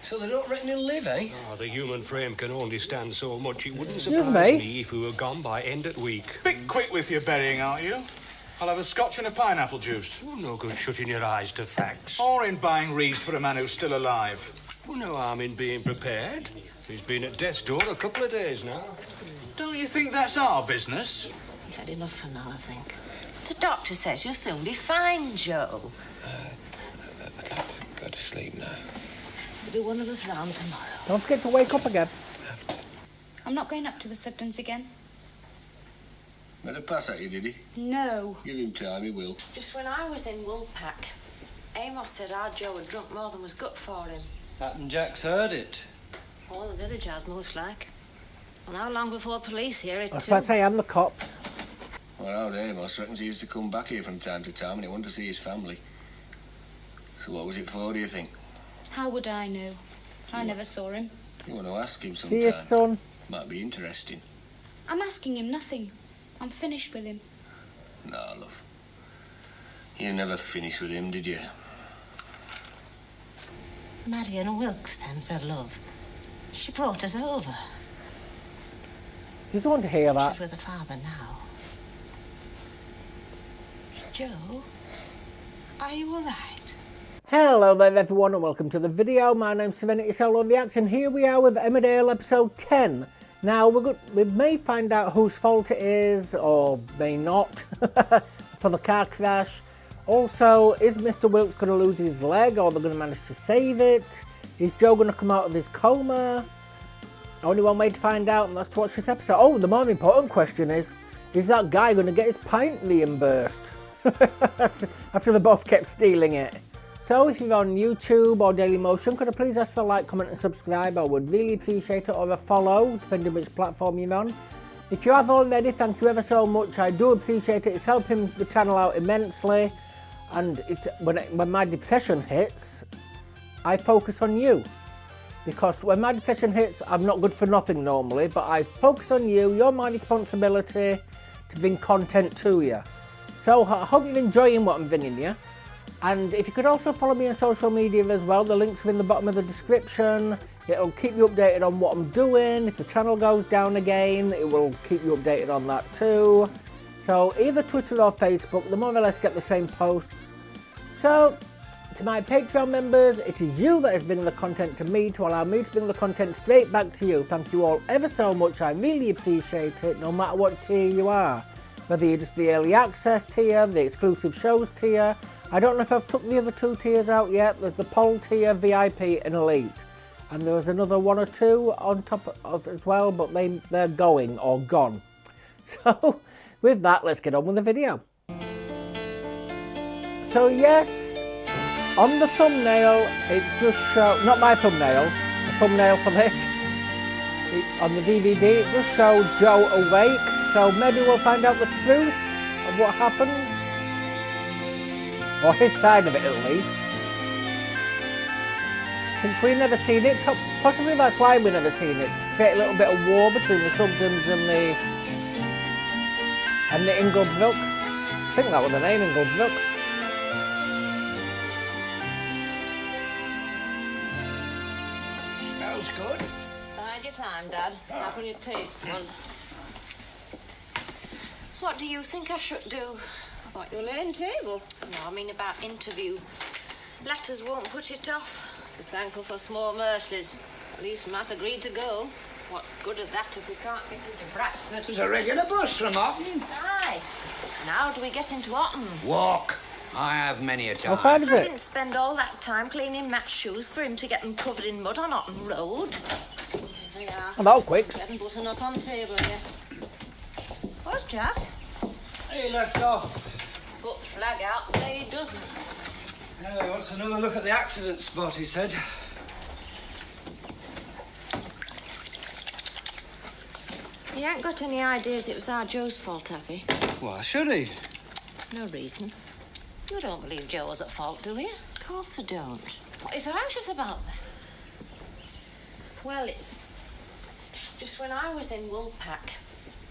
So they don't reckon he'll live, eh? Oh, the human frame can only stand so much. It wouldn't Excuse surprise me? me if we were gone by end of week. Bit quick with your burying, aren't you? I'll have a scotch and a pineapple juice. Oh, no good shutting your eyes to facts. Or in buying wreaths for a man who's still alive. Oh, no harm in being prepared. He's been at death's door a couple of days now. Don't you think that's our business? He's had enough for now, I think. The doctor says you'll soon be fine, Joe. I'd like to go to sleep now. There'll be one of us round tomorrow. Don't forget to wake up again. I'm not going up to the Sugdens again. Made a pass at you, did he? No. Give him time, he will. Just when I was in Woolpack, Amos said our Joe had drunk more than was good for him. Captain Jack's heard it. All the village has, most like. And how long before police hear it, I was too? about to say, I'm the cops. Well, old Amos reckons he used to come back here from time to time and he wanted to see his family. So what was it for, do you think? How would I know? I never saw him. You want to ask him See you, sometime? son. Might be interesting. I'm asking him nothing. I'm finished with him. No, love. You never finished with him, did you? Marion Wilkes sends her love. She brought us over. You don't want to hear that. She's with her father now. Joe, are you all right? Hello there everyone and welcome to the video. My name's Serenity Soul on the Axe and here we are with Emmerdale episode 10. Now we may find out whose fault it is or may not for the car crash. Also, is Mr. Wilkes going to lose his leg or they're going to manage to save it? Is Joe going to come out of his coma? Only one way to find out and that's to watch this episode. Oh, the more important question is that guy going to get his pint reimbursed? After they both kept stealing it. So if you're on YouTube or Daily Motion, could I please ask for a like, comment and subscribe? I would really appreciate it, or a follow, depending which platform you're on. If you have already, thank you ever so much. I do appreciate it. It's helping the channel out immensely. And it's when my depression hits, I focus on you. Because when my depression hits, I'm not good for nothing normally, but I focus on you. You're my responsibility to bring content to you. So I hope you're enjoying what I'm bringing you. And if you could also follow me on social media as well, the links are in the bottom of the description. It'll keep you updated on what I'm doing. If the channel goes down again, it will keep you updated on that too. So either Twitter or Facebook, they more or less get the same posts. So to my Patreon members, it is you that is bringing the content to me to allow me to bring the content straight back to you. Thank you all ever so much. I really appreciate it, no matter what tier you are. Whether you're just the early access tier, the exclusive shows tier. I don't know if I've took the other two tiers out yet. There's the poll tier, VIP and Elite. And there was another one or two on top of as well, but they're going or gone. So with that, let's get on with the video. So yes, on the thumbnail, it just shows, not my thumbnail, the thumbnail for this, on the DVD, it just shows Joe awake. So maybe we'll find out the truth of what happens. Or his side of it at least. Since we've never seen it, possibly that's why we've never seen it. To create a little bit of war between the Sugdens and the Inglebrook. I think that was the name, Inglebrook. Smells good. Bide your time, Dad. How can you taste one? What do you think I should do? About your laying table. No, I mean about interview. Letters won't put it off. Be thankful for small mercies. At least Matt agreed to go. What's good of that if we can't get into Bradford? There's a regular bus from Otten. Aye. And how do we get into Otten? Walk. I have many a time. How far is I it? didn't spend all that time cleaning Matt's shoes for him to get them covered in mud on Otten Road. Here they are. Oh, that was quick. Bread and butter not on table yet. Where's Jack? He left off. Put flag out, there he doesn't. Yeah, he wants another look at the accident spot, he said. He ain't got any ideas it was our Joe's fault, has he? Why should he? No reason. You don't believe Joe was at fault, do you? Of course I don't. What is so anxious about then? Well, it's just when I was in Woolpack,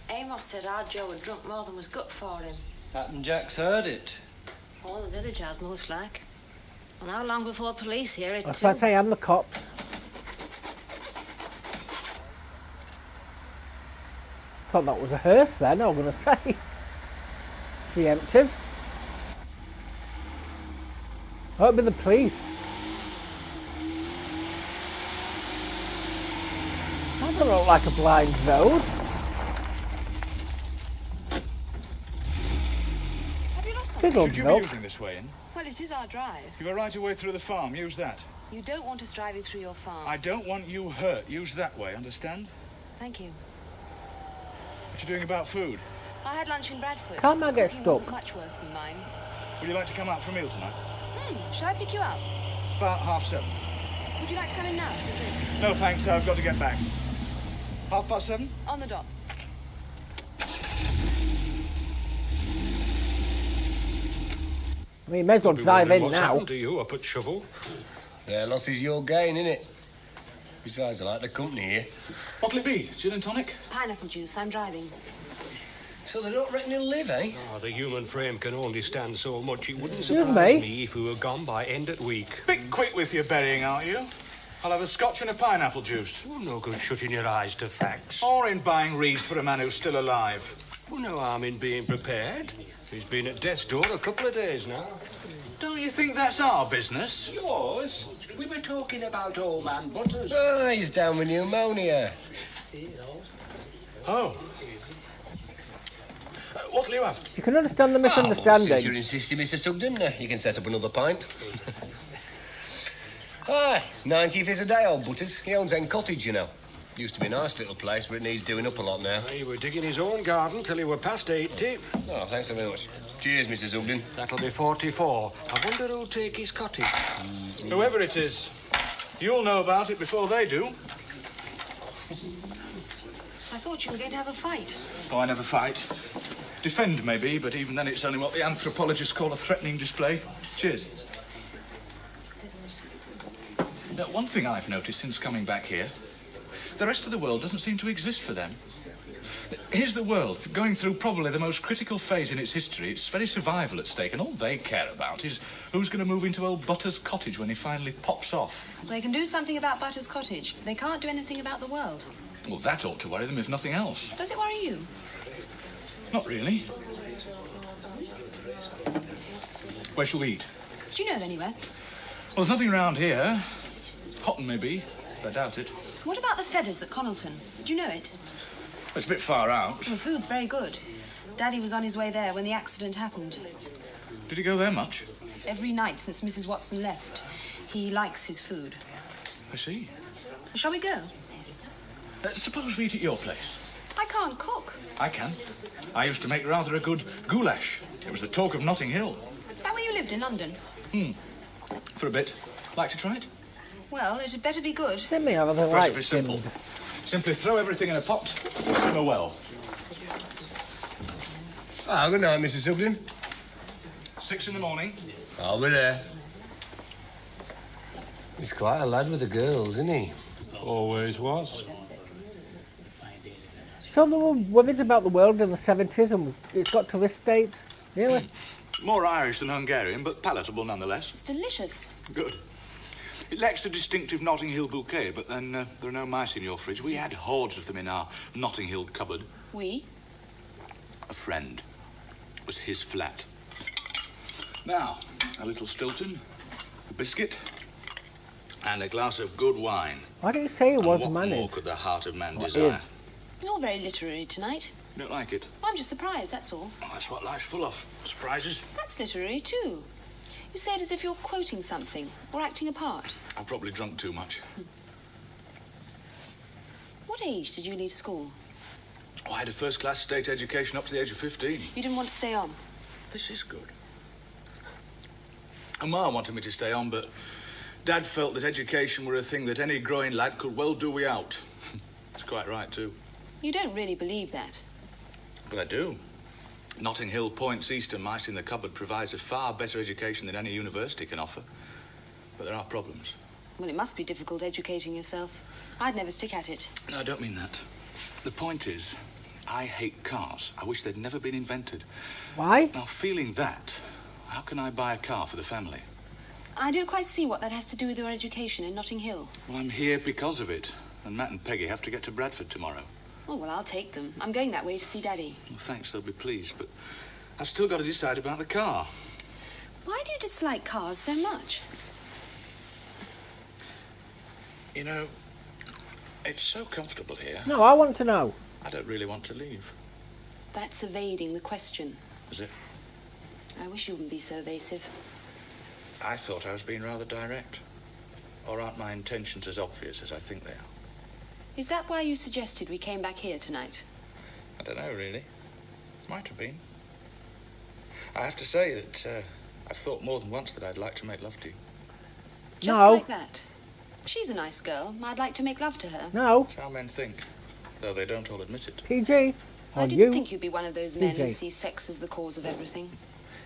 Amos said our Joe had drunk more than was good for him. Captain Jack's heard it. All the village has, most like. And how long before police hear it, I was too? about to say, I'm the cops. thought that was a hearse then, I was going to say. Preemptive. Oh, it'd be the police. That doesn't look like a blind road. Have you lost something? Big old Should you be milk. using this way in? Well, it is our drive. You go right away through the farm. Use that. You don't want us driving through your farm. I don't want you hurt. Use that way, understand? Thank you. What you doing about food? I had lunch in Bradford. Can't I get Cooking stuck? wasn't much worse than mine. Would you like to come out for a meal tonight? Shall I pick you up? About 7:30. Would you like to come in now for a drink? No, thanks. I've got to get back. 7:30? On the dot. I mean, you may as well Be drive wondering in what's now. happened to you up at Shovel. Their loss is your gain, innit? Besides, I like the company here. What'll it be? Gin and tonic? Pineapple juice. I'm driving. So they don't reckon he'll live, eh? Oh, the human frame can only stand so much. It wouldn't Excuse surprise me? me if we were gone by end of week. Bit quick with your burying, aren't you? I'll have a scotch and a pineapple juice. Oh, no good shutting your eyes to facts. Or in buying wreaths for a man who's still alive. Well, no harm in being prepared. He's been at death's door a couple of days now. Don't you think that's our business? Yours? We were talking about old man Butters. Oh, he's down with pneumonia. Oh. What'll you have? You can understand the Oh, well, since misunderstanding. you're insisting, Mr. Sugden, you can set up another pint. Aye, 90th is a day, old Butters. He owns End Cottage, you know. Used to be a nice little place, but it needs doing up a lot now. He were digging his own garden till he were past 80. Oh, thanks so very much. Cheers, Mr. Sugden. That'll be 44. I wonder who'll take his cottage. Whoever it is, you'll know about it before they do. I thought you were going to have a fight. Oh, I never fight. Defend, maybe, but even then it's only what the anthropologists call a threatening display. Cheers. Now, one thing I've noticed since coming back here, the rest of the world doesn't seem to exist for them. Here's the world, going through probably the most critical phase in its history. Its very survival at stake, and all they care about is who's going to move into old Butter's cottage when he finally pops off. They can do something about Butter's cottage. They can't do anything about the world. Well, that ought to worry them, if nothing else. Does it worry you? Not really. Where shall we eat? Do you know of anywhere? Well, there's nothing round here. Houghton, maybe. I doubt it. What about the Feathers at Connelton? Do you know it? It's a bit far out. The food's very good. Daddy was on his way there when the accident happened. Did he go there much? Every night since Mrs. Watson left. He likes his food. I see. Shall we go? Suppose we eat at your place. I can't cook. I can. I used to make rather a good goulash. It was the talk of Notting Hill. Is that where you lived in London? For a bit. Like to try it? Well, it'd better be good. Let me have the Recipe lights simple. dimmed. Simply throw everything in a pot, simmer well. Ah, good night, Mr. Sugden. 6 in the morning. I'll be there. He's quite a lad with the girls, isn't he? Always was. So there were worries about the world in the 70s and it's got to this state? Really? More Irish than Hungarian, but palatable nonetheless. It's delicious. Good. It lacks the distinctive Notting Hill bouquet, but then there are no mice in your fridge. We had hordes of them in our Notting Hill cupboard. We? A friend. It was his flat. Now, a little Stilton, a biscuit, and a glass of good wine. Why did you say it And was what more managed? could the heart of man What desire? is? You're very literary tonight. You don't like it? I'm just surprised, that's all. Well, that's what life's full of. Surprises. That's literary, too. You say it as if you're quoting something or acting a part. I've probably drunk too much. What age did you leave school? Oh, I had a first-class state education up to the age of 15. You didn't want to stay on? This is good. And Ma wanted me to stay on, but Dad felt that education were a thing that any growing lad could well do without. It's quite right, too. You don't really believe that. But I do. Notting Hill points east and mice in the cupboard provides a far better education than any university can offer. But there are problems. Well, it must be difficult educating yourself. I'd never stick at it. No, I don't mean that. The point is, I hate cars. I wish they'd never been invented. Why? Now, feeling that, how can I buy a car for the family? I don't quite see what that has to do with your education in Notting Hill. Well, I'm here because of it. And Matt and Peggy have to get to Bradford tomorrow. Oh, well, I'll take them. I'm going that way to see Daddy. Well, thanks, they'll be pleased, but I've still got to decide about the car. Why do you dislike cars so much? You know, it's so comfortable here. No, I want to know. I don't really want to leave. That's evading the question. Is it? I wish you wouldn't be so evasive. I thought I was being rather direct. Or aren't my intentions as obvious as I think they are? Is that why you suggested we came back here tonight? I don't know, really. Might have been. I have to say that I've thought more than once that I'd like to make love to you. Just No. like that. She's a nice girl. I'd like to make love to her. No. That's how men think, though they don't all admit it. PG. I Or didn't you. think you'd be one of those men who PJ. see sex as the cause of everything.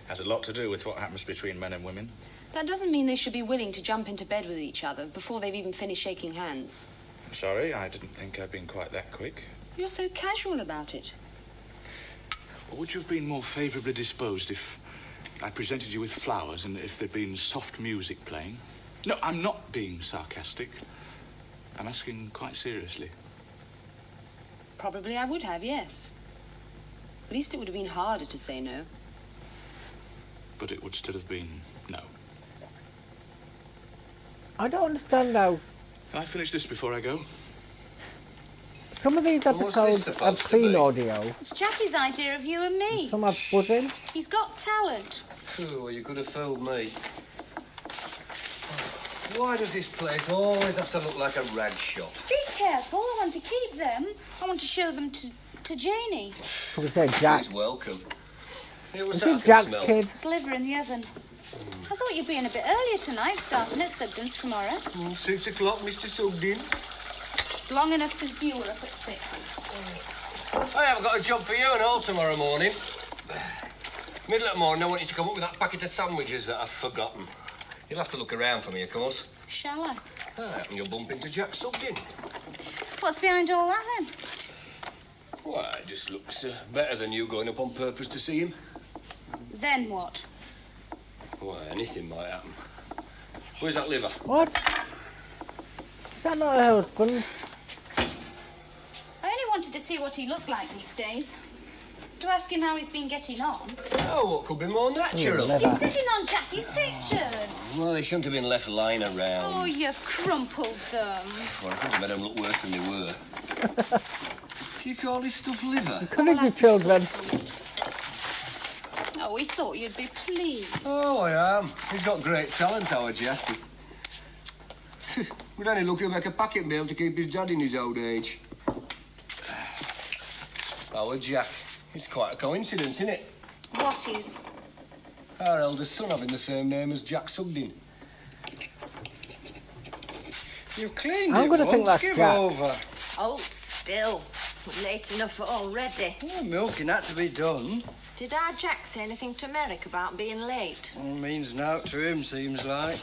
Has a lot to do with what happens between men and women. That doesn't mean they should be willing to jump into bed with each other before they've even finished shaking hands. I'm sorry, I didn't think I'd been quite that quick. You're so casual about it. Or would you have been more favourably disposed if I presented you with flowers and if there'd been soft music playing? No, I'm not being sarcastic. I'm asking quite seriously. Probably I would have, yes. At least it would have been harder to say no. But it would still have been no. I don't understand how Can I finish this before I go? some of these what's this episodes supposed have to clean be? audio, It's Jackie's idea of you and me. some have buzzing. He's got talent. Phew, well, you could have fooled me. Why does this place always have to look like a rag shop? Be careful. I want to keep them. I want to show them to Janie. So we say Jack. She's welcome. Here, what's Is that I it can Jack's smell? kid? It's liver in the oven. I thought you'd be in a bit earlier tonight, starting at Sugden's tomorrow. 6 o'clock, Mr. Sugden. It's long enough since you were up at 6. I haven't got a job for you and all tomorrow morning. Middle of the morning, I want you to come up with that packet of sandwiches that I've forgotten. You'll have to look around for me, of course. Shall I? And you'll bump into Jack Sugden. What's behind all that, then? Why, it just looks better than you going up on purpose to see him. Then what? Why, anything might happen. Where's that liver? What? Is that not her husband? I only wanted to see what he looked like these days. To ask him how he's been getting on. Oh, what could be more natural? Liver. He's sitting on Jackie's pictures. Well, they shouldn't have been left lying around. Oh, you've crumpled them. Well, I couldn't have made them look worse than they were. Do you call this stuff liver? Encourage your children. Oh, we thought you'd be pleased. Oh, I am. He's got great talent, our Jackie. We'd only look to make a packet and be able to keep his dad in his old age. Our Jack. It's quite a coincidence, isn't it? What is? Our eldest son having the same name as Jack Sugden. You've cleaned I'm it gonna once. think that's Give Jack. over. Hold still. We're late enough already. Well, milking had to be done. Did our Jack say anything to Merrick about being late? Well, means naught to him, seems like.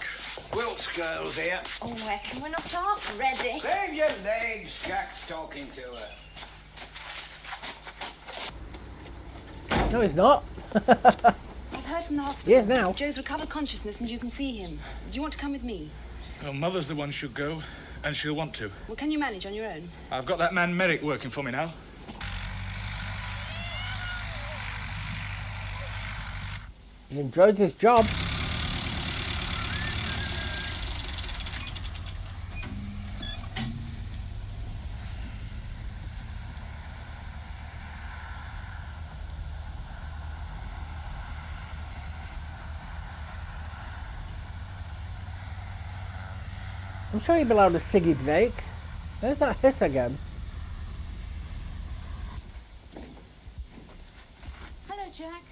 Wilt's girl's here. Oh, where can we not talk? Ready? Save your legs. Jack's talking to her. No, he's not. I've heard from the hospital. He is now. Joe's recovered consciousness and you can see him. Do you want to come with me? Well, Mother's the one should go, and she'll want to. Well, can you manage on your own? I've got that man Merrick working for me now. He enjoys his job. I'm sure you'll be allowed a ciggy break. There's that hiss again. Hello, Jack.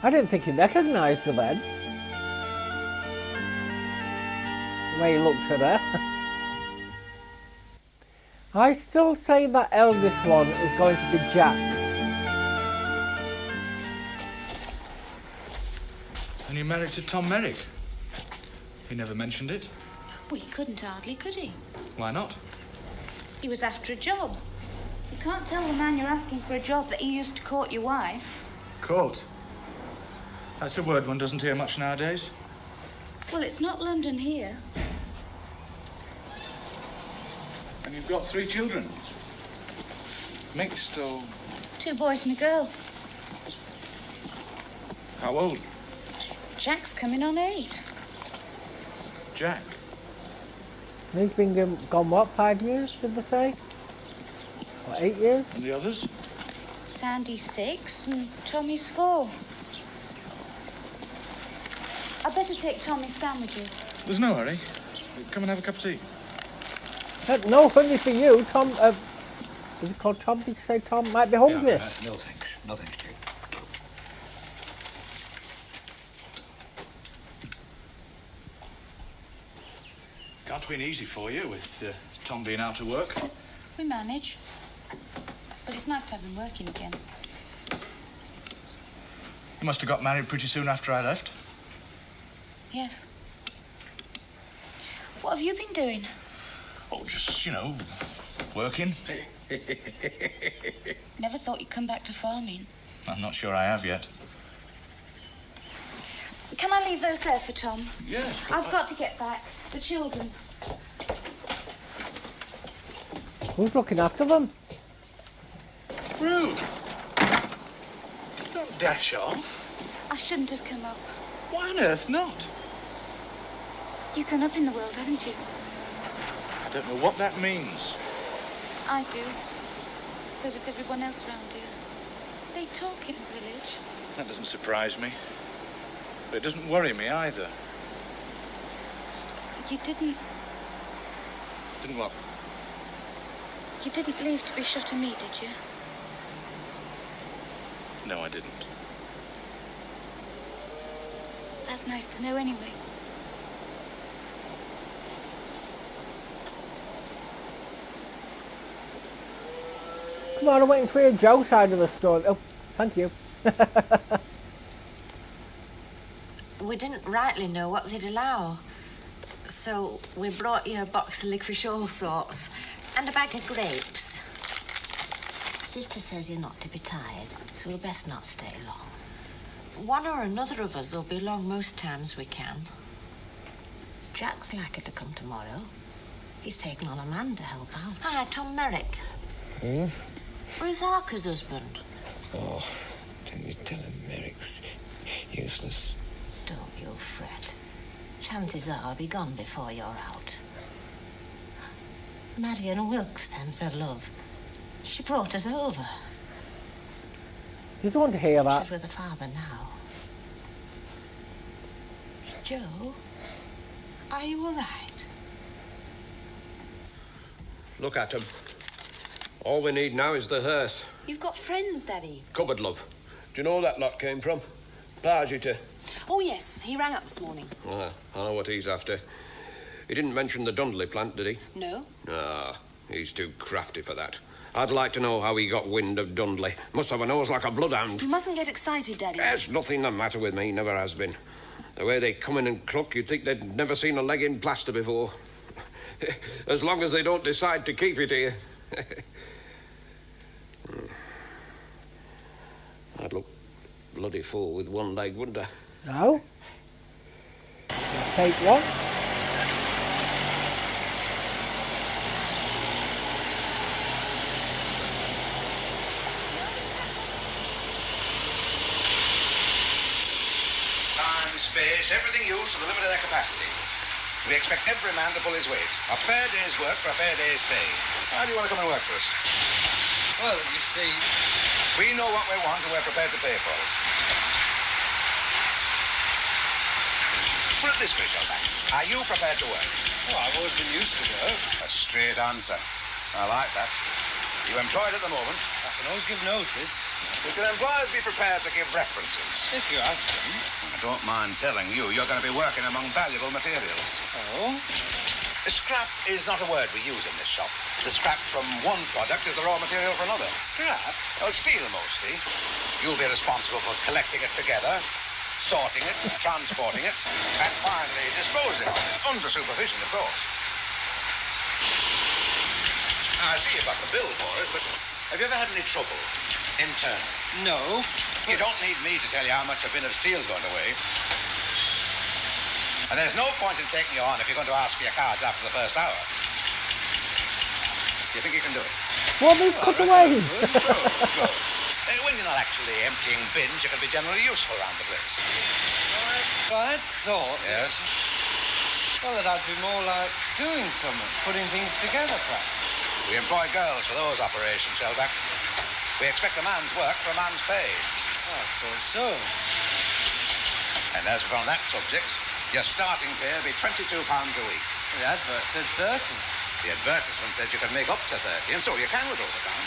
I didn't think he recognised her then. The way he looked at her. I still say that eldest one is going to be Jack's. And you're married to Tom Merrick? He never mentioned it. Well, he couldn't hardly, could he? Why not? He was after a job. You can't tell the man you're asking for a job that he used to court your wife. Court. That's a word one doesn't hear much nowadays. Well, it's not London here. And you've got 3 children. Mixed or 2 boys and a girl. how old? Jack's coming on 8. Jack. And he's been gone, what, 5 years, did they say? Or 8 years? And the others? Sandy's 6 and Tommy's 4. I'd better take Tommy's sandwiches. There's no hurry. Come and have a cup of tea. No hurry for you, Tom. Is it called Tom? Did you say Tom? Might be hungry. No thanks. No thanks, Jake. Can't been easy for you with Tom being out of work. We manage. But it's nice to have him working again. You must have got married pretty soon after I left. Yes. What have you been doing? Oh, just, working. Never thought you'd come back to farming. I'm not sure I have yet. Can I leave those there for Tom? Yes, but I've got to get back. The children. Who's looking after them? Ruth! Don't dash off. I shouldn't have come up. Why on earth not? You've gone up in the world, haven't you? I don't know what that means. I do. So does everyone else round here. They talk in the village. That doesn't surprise me. But it doesn't worry me either. You didn't... Didn't what? You didn't leave to be shot at me, did you? No, I didn't. That's nice to know anyway. Come on, I'm waiting to hear Joe's side of the story. Oh, thank you. We didn't rightly know what they'd allow. So we brought you a box of licorice all sorts and a bag of grapes. Sister says you're not to be tired, so we'll best not stay long. One or another of us will be along most times we can. Jack's likely to come tomorrow. He's taken on a man to help out. Hi, Tom Merrick. Hmm? Where's Harker's husband? Oh, can you tell him Merrick's useless? Don't you fret. Chances are I'll be gone before you're out. Marion Wilkes sends her love. She brought us over. You don't want to hear that. She's with her father now. Joe, are you all right? Look at him. All we need now is the hearse. You've got friends, Daddy. Cupboard, love. Do you know where that lot came from? Pargiter. Oh, yes. He rang up this morning. Ah, I know what he's after. He didn't mention the Dundley plant, did he? No? Ah, he's too crafty for that. I'd like to know how he got wind of Dundley. Must have a nose like a bloodhound. You mustn't get excited, Daddy. There's nothing the matter with me, never has been. The way they come in and cluck, you'd think they'd never seen a leg in plaster before. As long as they don't decide to keep it here. I'd look bloody full with one leg, wouldn't I? No. Take one. Time, space, everything used to the limit of their capacity. We expect every man to pull his weight. A fair day's work for a fair day's pay. How do you want to come and work for us? Well, you see... We know what we want and we're prepared to pay for it. Put it this way, Shellback. Are you prepared to work? Oh, I've always been used to work. A straight answer. I like that. You employed at the moment? I can always give notice. Would your employers be prepared to give references? If you ask them. I don't mind telling you, you're going to be working among valuable materials. Oh? Scrap is not a word we use in this shop. The scrap from one product is the raw material for another. Scrap? Well, steel mostly. You'll be responsible for collecting it together, sorting it, transporting it, and finally disposing of it, under supervision, of course. I see you've got the bill for it, but have you ever had any trouble internally? No. You don't need me to tell you how much a bin of steel's going to weigh. And there's no point in taking you on if you're going to ask for your cards after the first hour. You think you can do it? What are these cutaways? Good. When you're not actually emptying bins, you can be generally useful around the place. I had thought... Yes? Well, that I'd be more like doing something, putting things together, perhaps. We employ girls for those operations, Shellback. We expect a man's work for a man's pay. Oh, I suppose so. And as we're on that subject, your starting pay will be £22 a week. The advert said 30. The advertisement said you can make up to 30, and so you can with overtime.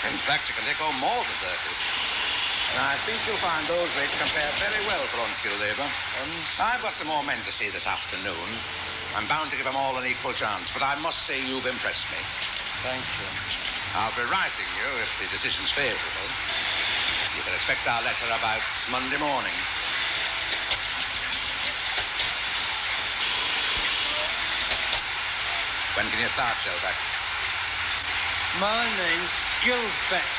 In fact, you can take home more than 30. And I think you'll find those rates compare very well for unskilled labour. I've got some more men to see this afternoon. I'm bound to give them all an equal chance, but I must say you've impressed me. Thank you. I'll be writing you if the decision's favourable. You can expect our letter about Monday morning. When can you start, Shellback? My name's Skillbeck.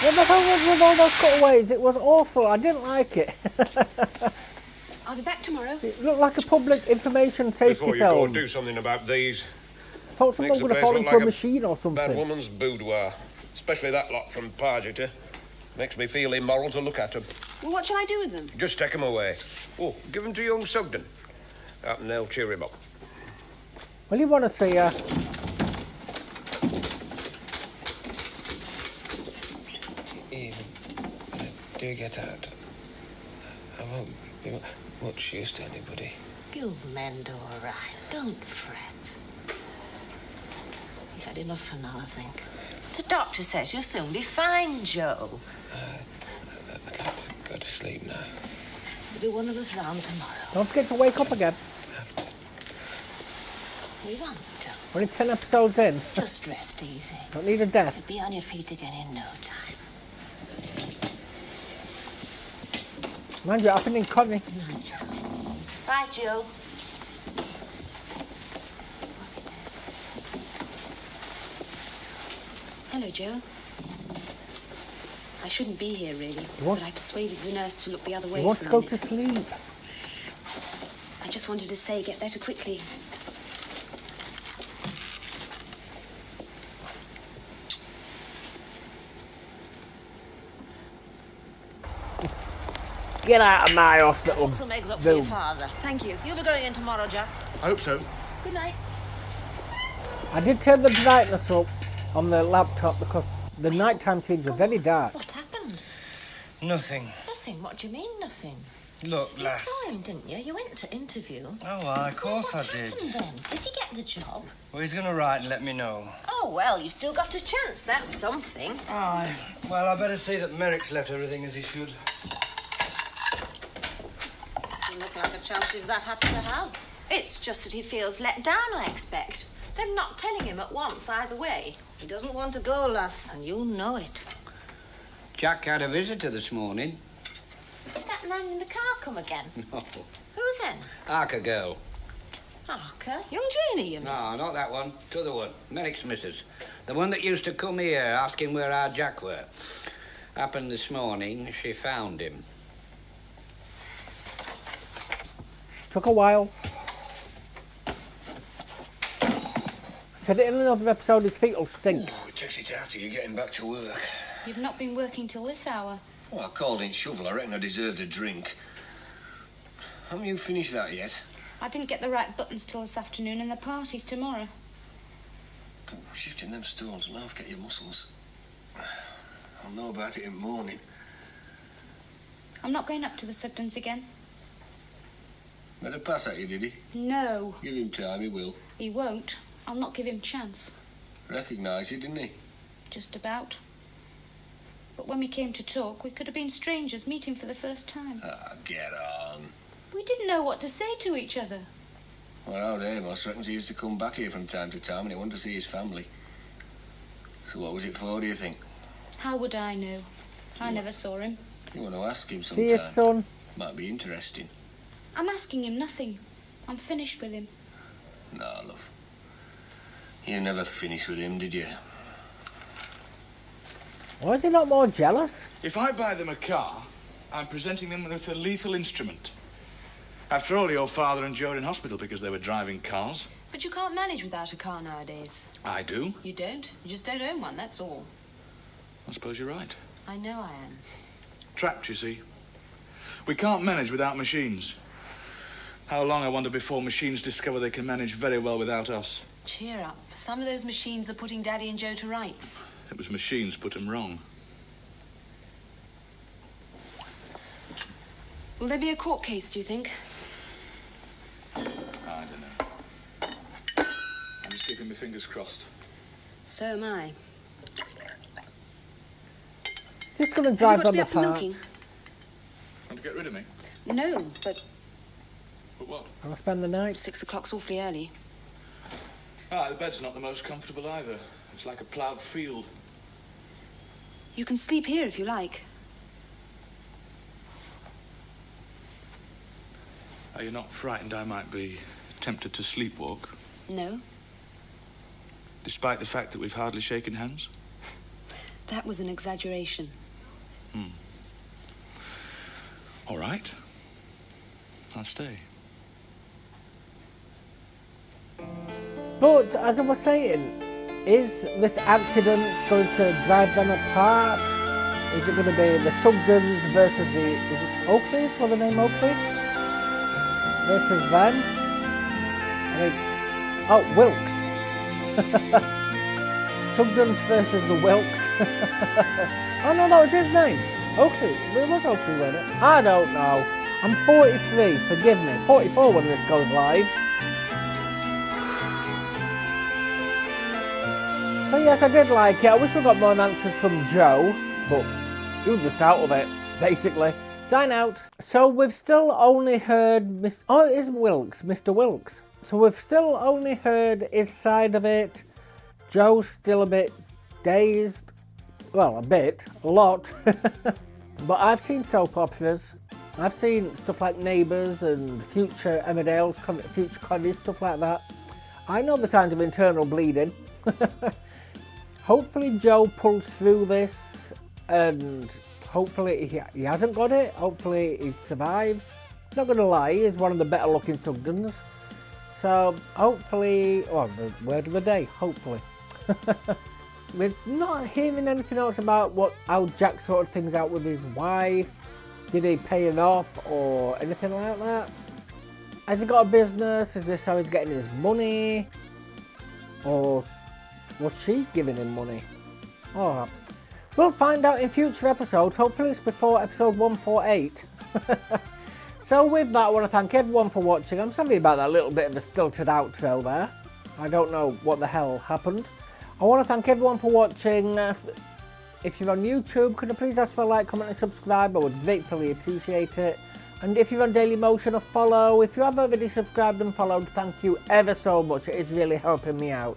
What the hell was with all those cutaways? It was awful. I didn't like it. I'll be back tomorrow. It looked like a public information safety Before you film. go and do something about these. Thought someone Makes the would have place fallen look into like a machine or something. Bad woman's boudoir. Especially that lot from Pargeter. Makes me feel immoral to look at them. Well, what shall I do with them? Just take them away. Oh, give them to young Sugden. And they'll cheer him up. Well, you want to see her. Even when I do get out, I won't be much use to anybody. You'll mend all right. Don't fret. He's had enough for now, I think. The doctor says you'll soon be fine, Joe. I'd like to go to sleep now. There'll be one of us round tomorrow. Don't forget to wake up again. We won't. Only 10 episodes in. Just rest easy. Don't need a death. You'll be on your feet again in no time. Mind you, it happened in Coventry. Night, Joe. Bye, Joe. Hello, Joe. I shouldn't be here, really. What? But I persuaded the nurse to look the other way. You want for to a go minute. to sleep. I just wanted to say get better quickly. Get out of my hospital. Put some eggs up for your Boom. father. Thank you. You'll be going in tomorrow, Jack. I hope so. Good night. I did turn the brightness up on the laptop because the nighttime scenes are very dark. What happened? Nothing. Nothing. What do you mean, nothing? Look, You lass. saw him, didn't you? You went to interview. Oh, well, of course What I did. happened then? Did he get the job? Well, he's going to write and let me know. Oh, well, you've still got a chance. That's something. Aye. Well, I better see that Merrick's left everything as he should. You look like a chance he's that happy to have. It's just that he feels let down, I expect. Them not telling him at once either way. He doesn't want to go, lass, and you know it. Jack had a visitor this morning. Did that man in the car come again? No. Who then? Arca girl. Arca? Young Janie, you mean? No, not that one. T'other one. Merrick's missus. The one that used to come here asking where our Jack were. Happened this morning, she found him. Took a while. Said it in another episode, his feet will stink. Oh, it takes it out of you getting back to work. You've not been working till this hour. Well, I called in shovel. I reckon I deserved a drink. Haven't you finished that yet? I didn't get the right buttons till this afternoon, and the party's tomorrow. Oh, shifting them stones will half get your muscles. I'll know about it in the morning. I'm not going up to the Sugdens again. Made a pass at you, did he? No, Give him time, he will. he won't. I'll not give him chance. Recognise you, didn't he? Just about. But when we came to talk, we could have been strangers meeting for the first time. Ah, get on. We didn't know what to say to each other. Well, old Amos reckons he used to come back here from time to time and he wanted to see his family. So what was it for, do you think? How would I know? I never saw him. You want to ask him See you, sometime? son. Might be interesting. I'm asking him nothing. I'm finished with him. No, love. You never finished with him, did you? Why is he not more jealous? If I buy them a car, I'm presenting them with a lethal instrument. After all, your father and Joe are in hospital because they were driving cars. But you can't manage without a car nowadays. I do. You don't? You just don't own one, that's all. I suppose you're right. I know I am. Trapped, you see. We can't manage without machines. How long, I wonder, before machines discover they can manage very well without us? Cheer up. Some of those machines are putting Daddy and Joe to rights. It was machines put them wrong. Will there be a court case, do you think? I don't know. I'm just keeping my fingers crossed. So am I. Just going to Have drive you got to them be up for apart. milking? Want to get rid of me? No, but But what? I'll spend the night. 6 o'clock's awfully early. Ah, the bed's not the most comfortable either. It's like a ploughed field. You can sleep here if you like. Are you not frightened I might be tempted to sleepwalk, No, despite the fact that we've hardly shaken hands? that was an exaggeration. All right. I'll stay. But, as I was saying, is this accident going to drive them apart? Is it going to be the Sugdens versus the... Is it Oakleys? What the name Oakley? Versus Van? I mean... Oh, Wilkes. Sugdens versus the Wilkes. Oh no, that was his name. Oakley. It was Oakley, wasn't it? I don't know. I'm 43, forgive me. 44 when this goes live. So yes, I did like it. I wish we got more answers from Joe, but he was just out of it, basically. Sign out. So we've still only heard... Oh, it is Wilkes, Mr. Wilkes. So we've still only heard his side of it. Joe's still a bit dazed. Well, a lot. But I've seen soap operas. I've seen stuff like Neighbours and future Emmerdale's, future comedies, stuff like that. I know the signs of internal bleeding. Hopefully Joe pulls through this and hopefully he hasn't got it. Hopefully he survives. Not going to lie, he is one of the better looking Sugdens. So hopefully, well, the word of the day, hopefully. We're not hearing anything else about how Jack sorted things out with his wife. Did he pay it off or anything like that? Has he got a business? Is this how he's getting his money? Or was she giving him money? Oh, we'll find out in future episodes. Hopefully it's before episode 148. So with that, I want to thank everyone for watching. I'm sorry about that little bit of a stilted outro there. I don't know what the hell happened. I want to thank everyone for watching. If you're on YouTube, could I please ask for a like, comment and subscribe? I would gratefully appreciate it. And if you're on Daily Motion, a follow. If you have already subscribed and followed, thank you ever so much. It is really helping me out.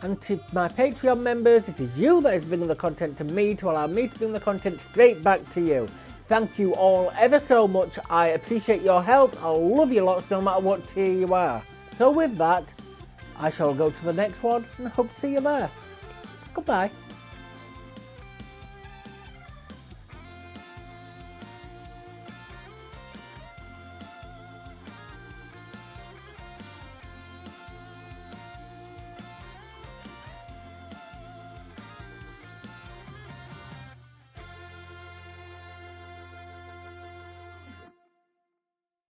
And to my Patreon members, it is you that is bringing the content to me to allow me to bring the content straight back to you. Thank you all ever so much. I appreciate your help. I love you lots no matter what tier you are. So with that, I shall go to the next one and hope to see you there. Goodbye.